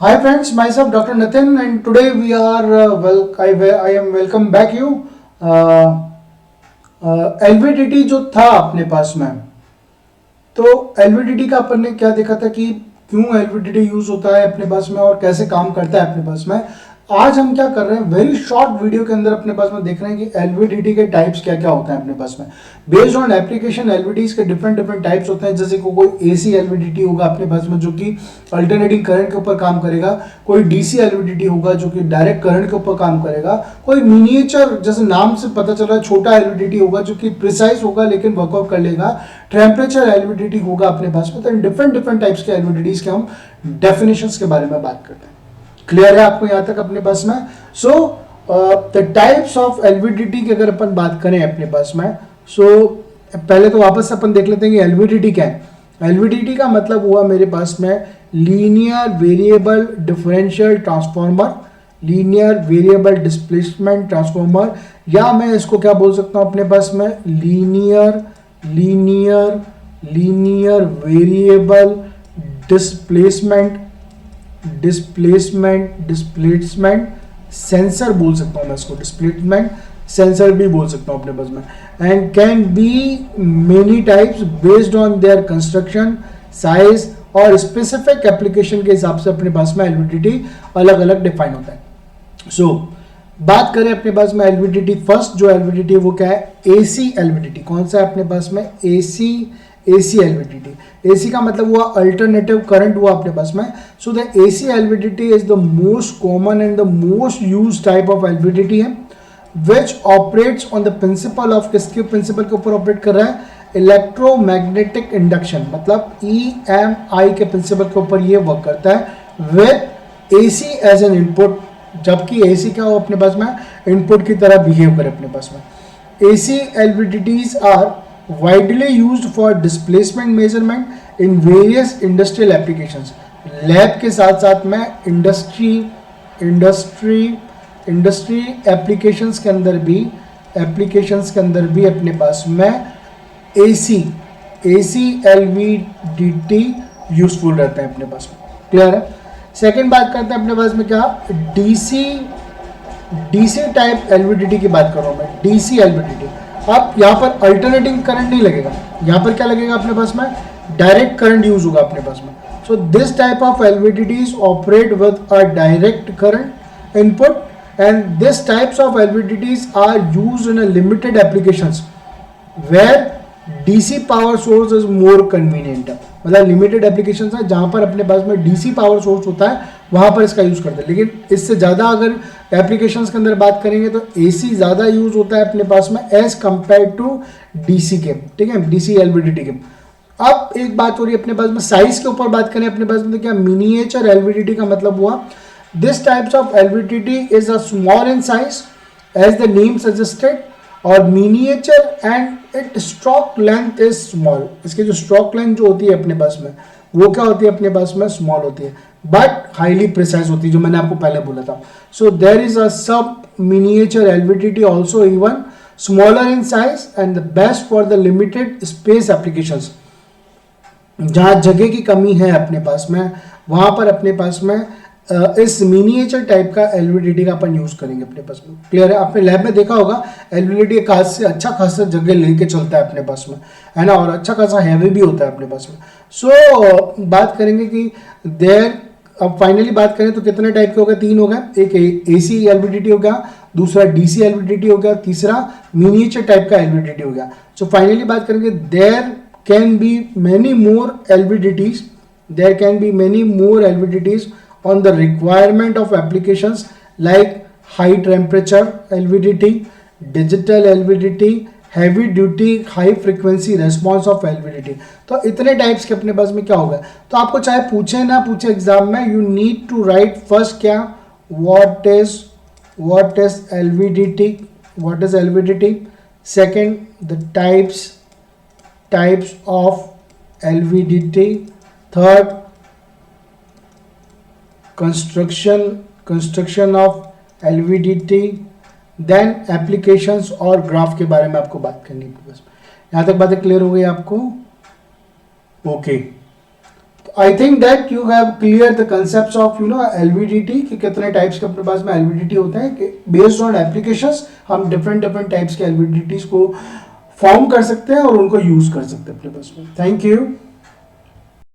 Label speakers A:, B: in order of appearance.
A: Hi friends, myself Dr. Nathan, and today we are I am welcome back you. LVDT जो था अपने पास में, तो LVDT का अपन ने क्या देखा था कि क्यों LVDT यूज होता है अपने पास में और कैसे काम करता है अपने पास में। आज हम क्या कर रहे हैं, वेरी शॉर्ट वीडियो के अंदर अपने पास में देख रहे हैं कि LVDT के टाइप्स क्या क्या होते हैं अपने पास में। बेस्ड ऑन एप्लीकेशन LVDs के डिफरेंट डिफरेंट टाइप्स होते हैं। जैसे कि कोई AC LVDT होगा अपने पास में जो कि अल्टरनेटिंग करंट के ऊपर काम करेगा, कोई DC LVDT होगा जो कि डायरेक्ट करंट के ऊपर काम करेगा, कोई मिनिएचर जैसे नाम से पता चल रहा है छोटा LVDT होगा जो कि प्रिसाइज होगा लेकिन वर्कआउट कर लेगा, टेम्परेचर LVDT होगा अपने पास में। तो डिफरेंट डिफरेंट टाइप्स के LVDTs के हम डेफिनेशंस के बारे में बात करते हैं। क्लियर है आपको यहाँ तक अपने पास में? So the types of LVDT की अगर अपन बात करें अपने पास में, पहले तो वापस अपन देख लेते हैं कि LVDT क्या है। LVDT का मतलब हुआ मेरे पास में linear variable differential transformer, linear variable displacement transformer, या मैं इसको क्या बोल सकता हूं अपने पास में linear linear linear variable displacement displacement sensor बोल सकता हूं मैं इसको, डिस्प्लेसमेंट सेंसर भी बोल सकता हूं अपने पास में। And can be many types based on their construction, size और स्पेसिफिक एप्लीकेशन के हिसाब से अपने पास में LVDT अलग अलग डिफाइन होता है। बात करें अपने पास में LVDT, फर्स्ट जो LVDT है वो क्या है? AC LVDT। कौन सा है अपने पास में? AC LVDT। AC का मतलब हुआ अल्टरनेटिव करंट हुआ अपने पास में। So the AC LVDT is the most common and the most use type of LVDT है, which operates on the principle of, किसके प्रिंसिपल के ऊपर ऑपरेट कर रहा है? इलेक्ट्रोमैग्नेटिक इंडक्शन, मतलब EMI के प्रिंसिपल के ऊपर ये वर्क करता है with AC as an input. जबकि AC क्या हो अपने पास में? इनपुट की तरह बिहेव करे अपने पास में। AC LVDTs are widely used for displacement measurement in various industrial applications। Lab के साथ साथ में इंडस्ट्री एप्लीकेशंस के अंदर भी अपने पास में AC LVDT यूजफुल रहते हैं अपने पास में। क्लियर है? सेकेंड बात करते हैं अपने पास में क्या? DC टाइप LVDT की बात कर रहा हूं मैं, DC LVDT। अब यहाँ पर अल्टरनेटिंग करंट नहीं लगेगा, यहाँ पर क्या लगेगा अपने पास में? डायरेक्ट करंट यूज होगा अपने पास में। So this type of LVDTs operate with a direct current input, and this types of LVDTs are used in a limited applications where DC power source is more convenient. मतलब limited applications है जहां पर अपने पास में DC power source होता है, वहां पर इसका यूज करते हैं। लेकिन इससे ज़्यादा अगर एप्लीकेशंस के अंदर बात करेंगे तो AC ज़्यादा यूज होता है अपने पास में एज कंपेयर टू DC के। ठीक है, DC LVDT के। अब एक बात हो रही है अपने पास में साइज के ऊपर बात करें अपने पास में, तो क्या मिनिएचर LVDT का मतलब हुआ this types of LVDT is a small in size as the name suggested, और miniature and it stroke length is small. इसकी जो स्ट्रोक लेंथ जो होती है अपने पास में वो क्या होती है अपने पास में? स्मॉल होती है, बट हाईली प्रिसाइज होती है, जो मैंने आपको पहले बोला था। सो देयर इज अ सब miniature LVDT also even smaller in size and the best for the limited space applications. जहां जगह की कमी है अपने पास में, वहां पर अपने पास में इस मिनिएचर टाइप का LVDT का अपन यूज करेंगे अपने पास में। क्लियर है? आपने लैब में देखा होगा LVDT एक खास से अच्छा खासा जगह लेके चलता है अपने पास में, है ना, और अच्छा खासा हैवी भी होता है अपने पास में। सो बात करेंगे कि देयर, अब फाइनली बात करें तो कितने टाइप के हो गए? 3 हो गए। एक AC LVDT हो गया, दूसरा DC LVDT हो गया, तीसरा मिनिएचर टाइप का LVDT हो गया। सो फाइनली बात करेंगे there can be many more LVDTs on the requirement of applications like high temperature LVDT, digital LVDT, heavy duty high frequency response of LVDT। तो इतने टाइप्स के अपने पास में क्या होगा? तो आपको चाहे पूछे ना पूछे एग्जाम में, you need to write first क्या? what is LVDT, second the types of LVDT, third construction of LVDT, then applications और ग्राफ के बारे में आपको बात करनी है। बस यहाँ तक बातें क्लियर हो गई आपको? ओके। तो I think that you have clear the concept of LVDT कि कितने टाइप्स के अपने पास में एलवीडीटी होते हैं। बेस्ड ऑन एप्लीकेशंस हम डिफरेंट डिफरेंट टाइप्स के एलवीडीटीज को फॉर्म कर सकते हैं और उनको यूज कर सकते हैं अपने पास में। Thank you.